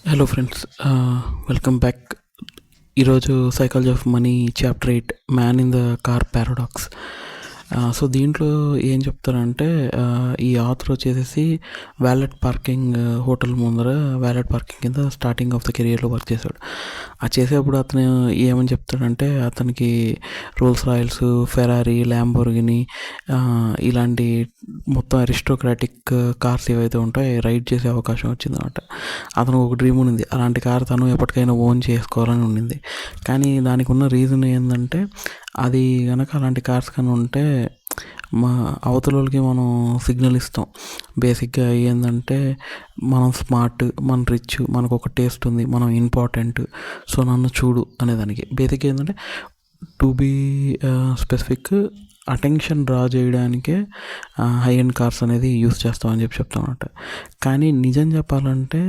Hello friends, welcome back. ఈరోజు psychology of money chapter 8 man in the car paradox. So దీంట్లో ఏం చెప్తారంటే, ఈ ఆథర్ వచ్చేసి వ్యాలెట్ పార్కింగ్ హోటల్ ముందర వ్యాలెట్ పార్కింగ్ కింద స్టార్టింగ్ ఆఫ్ ద కెరియర్లో వర్క్ చేశాడు. ఆ చేసేప్పుడు అతను ఏమని చెప్తాడంటే, అతనికి రోల్స్ రాయల్స్, ఫెరారీ, ల్యాంబోర్గిని ఇలాంటి మొత్తం అరిస్టోక్రాటిక్ కార్స్ ఏవైతే ఉంటాయో రైడ్ చేసే అవకాశం వచ్చిందన్నమాట. అతను ఒక డ్రీమ్ ఉంది, అలాంటి కార్ తను ఎప్పటికైనా ఓన్ చేసుకోవాలని ఉండింది. కానీ దానికి ఉన్న రీజన్ ఏంటంటే, అది కనుక అలాంటి కార్స్ కానీ ఉంటే మా అవతల వాళ్ళకి మనం సిగ్నల్ ఇస్తాం. బేసిక్గా ఏంటంటే, మనం స్మార్ట్, మన రిచ్, మనకు ఒక టేస్ట్ ఉంది, మనం ఇంపార్టెంట్, సో నన్ను చూడు అనేదానికి. బేసిక్గా ఏంటంటే, to be specific, attention draw చేయడానికే హై ఎండ్ కార్స్ అనేది యూస్ చేస్తామని చెప్తాం అన్నమాట. కానీ నిజం చెప్పాలంటే,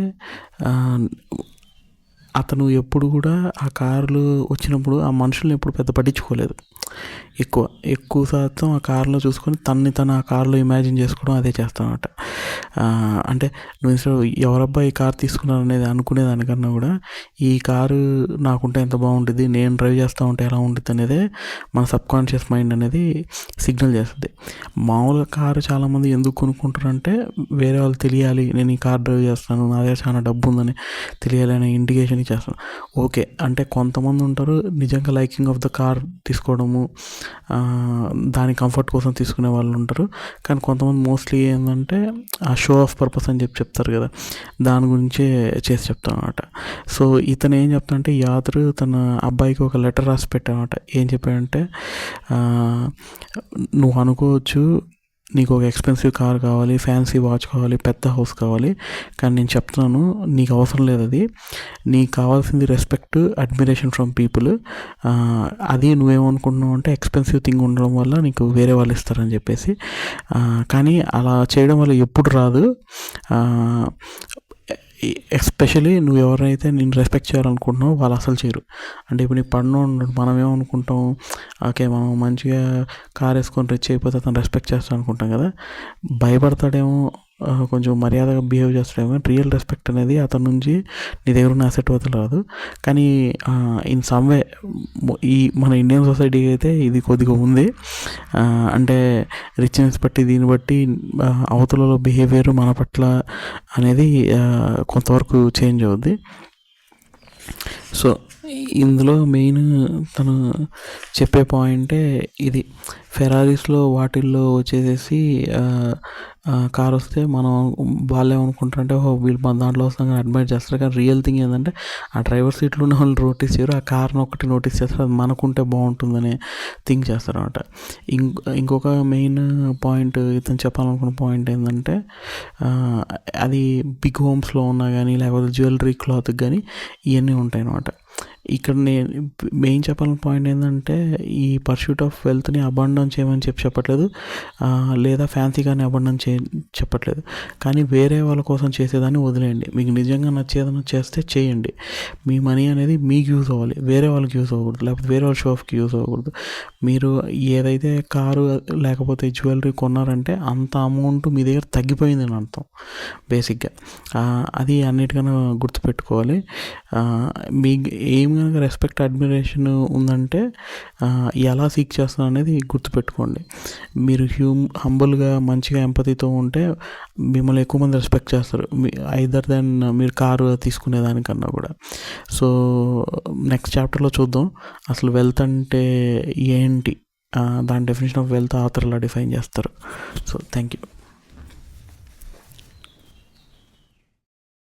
అతను ఎప్పుడు కూడా ఆ కార్లు వచ్చినప్పుడు ఆ మనుషుల్ని ఎప్పుడు పెద్ద పట్టించుకోలేదు. ఎక్కువ శాతం ఆ కార్లో చూసుకొని తను ఆ కార్లో ఇమాజిన్ చేసుకోవడం అదే చేస్తానమాట. అంటే నువ్వు ఎవరబ్బా ఈ కార్ తీసుకున్నారు అనేది అనుకునేదానికన్నా కూడా, ఈ కారు నాకుంటే ఎంత బాగుంటుంది, నేను డ్రైవ్ చేస్తూ ఉంటే ఎలా ఉంటుంది అనేదే మన సబ్కాన్షియస్ మైండ్ అనేది సిగ్నల్ చేస్తుంది. మామూలుగా కారు చాలామంది ఎందుకు కొనుక్కుంటారంటే, వేరే వాళ్ళు తెలియాలి నేను ఈ కార్ డ్రైవ్ చేస్తాను, నా దగ్గర చాలా డబ్బు ఉందని తెలియాలి అనే ఇండికేషన్ ఇచ్చేస్తాను. ఓకే, అంటే కొంతమంది ఉంటారు నిజంగా లైకింగ్ ఆఫ్ ద కార్ తీసుకోవడము, దాని కంఫర్ట్ కోసం తీసుకునే వాళ్ళు ఉంటారు. కానీ కొంతమంది మోస్ట్లీ ఏంటంటే ఆ షో ఆఫ్ పర్పస్ అని చెప్తారు కదా, దాని గురించే చేసి చెప్తాను అనమాట. సో ఇతను ఏం చెప్తానంటే, ఈ ఆథర్ తన అబ్బాయికి ఒక లెటర్ రాసి పెట్టానమాట. ఏం చెప్పాడంటే, నువ్వు అనుకోవచ్చు నీకు ఒక ఎక్స్పెన్సివ్ కార్ కావాలి, ఫ్యాన్సీ వాచ్ కావాలి, పెద్ద హౌస్ కావాలి, కానీ నేను చెప్తున్నాను నీకు అవసరం లేదు. అది నీకు కావాల్సింది రెస్పెక్ట్, అడ్మిరేషన్ ఫ్రమ్ పీపుల్. అది నువ్వేమనుకుంటున్నావు అంటే, ఎక్స్పెన్సివ్ థింగ్ ఉండడం వల్ల నీకు వేరే వాళ్ళు ఇస్తారని చెప్పేసి. కానీ అలా చేయడం వల్ల ఎప్పుడు రాదు. ఎస్పెషలీ నువ్వు ఎవరైతే నేను రెస్పెక్ట్ చేయాలనుకుంటున్నావో వాళ్ళు అసలు చేయరు. అంటే ఇప్పుడు నీ పన్ను మనం ఏమనుకుంటాం, ఓకే మనం మంచిగా కార్ వేసుకొని రిచ్ అయిపోతే అతను రెస్పెక్ట్ చేస్తాను అనుకుంటాం కదా, భయపడతాడేమో, కొంచెం మర్యాదగా బిహేవ్ చేస్తాడేమో. కానీ రియల్ రెస్పెక్ట్ అనేది అతని నుంచి నీ దగ్గర ఉన్న అసెట్ వదిలి రాదు. కానీ ఇన్ సమ్ వే ఈ మన ఇండియన్ సొసైటీ అయితే ఇది కొద్దిగా ఉంది. అంటే రిచ్నెస్ బట్టి దీన్ని బట్టి అవతలలో బిహేవియర్ మన పట్ల అనేది కొంతవరకు చేంజ్ అవుద్ది. సో ఇందులో మెయిన్ తను చెప్పే పాయింటే ఇది. ఫెరారీస్లో వాటిల్లో వచ్చేసేసి కార్ వస్తే మనం వాళ్ళు ఏమనుకుంటారంటే, వీళ్ళు మన దాంట్లో వస్తాం కానీ అడ్మైర్ చేస్తారు. కానీ రియల్ థింగ్ ఏంటంటే, ఆ డ్రైవర్ సీట్లో ఉన్న వాళ్ళు నోటీస్ చేయరు, ఆ కార్ని ఒకటి నోటీస్ చేస్తారు, అది మనకుంటే బాగుంటుందని థింక్ చేస్తారు అనమాట. ఇంకొక మెయిన్ పాయింట్, ఇతను చెప్పాలనుకున్న పాయింట్ ఏంటంటే, అది బిగ్ హోమ్స్లో ఉన్నా కానీ లేకపోతే జ్యువెలరీ క్లాత్ కానీ ఇవన్నీ ఉంటాయి అన్నమాట. ఇక్కడ నేను మెయిన్ చెప్పాలని పాయింట్ ఏంటంటే, ఈ పర్స్యూట్ ఆఫ్ వెల్త్ని అబాండన్ చేయమని చెప్పట్లేదు, లేదా ఫ్యాన్సీగానే అబాండన్ చెప్పట్లేదు. కానీ వేరే వాళ్ళ కోసం చేసేదాన్ని వదిలేయండి. మీకు నిజంగా నచ్చేదన్నా చేస్తే చేయండి. మీ మనీ అనేది మీకు యూజ్ అవ్వాలి, వేరే వాళ్ళకి యూజ్ అవ్వకూడదు, లేకపోతే వేరే వాళ్ళ షో ఆఫ్కి యూజ్ అవ్వకూడదు. మీరు ఏదైతే కారు లేకపోతే జ్యువెలరీ కొన్నారంటే అంత అమౌంట్ మీ దగ్గర తగ్గిపోయిందని అర్థం బేసిక్గా. అది అన్నిటికన్నా గుర్తుపెట్టుకోవాలి. మీ ఏం కనుక రెస్పెక్ట్, అడ్మిరేషన్ ఉందంటే ఎలా సీక్ చేస్తున్నారు అనేది గుర్తుపెట్టుకోండి. మీరు హంబుల్గా మంచిగా ఎంపతితో ఉంటే మిమ్మల్ని ఎక్కువ మంది రెస్పెక్ట్ చేస్తారు, ఐదర్ దెన్ మీరు కారు తీసుకునేదానికన్నా కూడా. సో నెక్స్ట్ చాప్టర్లో చూద్దాం అసలు వెల్త్ అంటే ఏంటి, దాని డెఫినేషన్ ఆఫ్ వెల్త్ ఆథర్ ఎలా డిఫైన్ చేస్తారు. So thank you.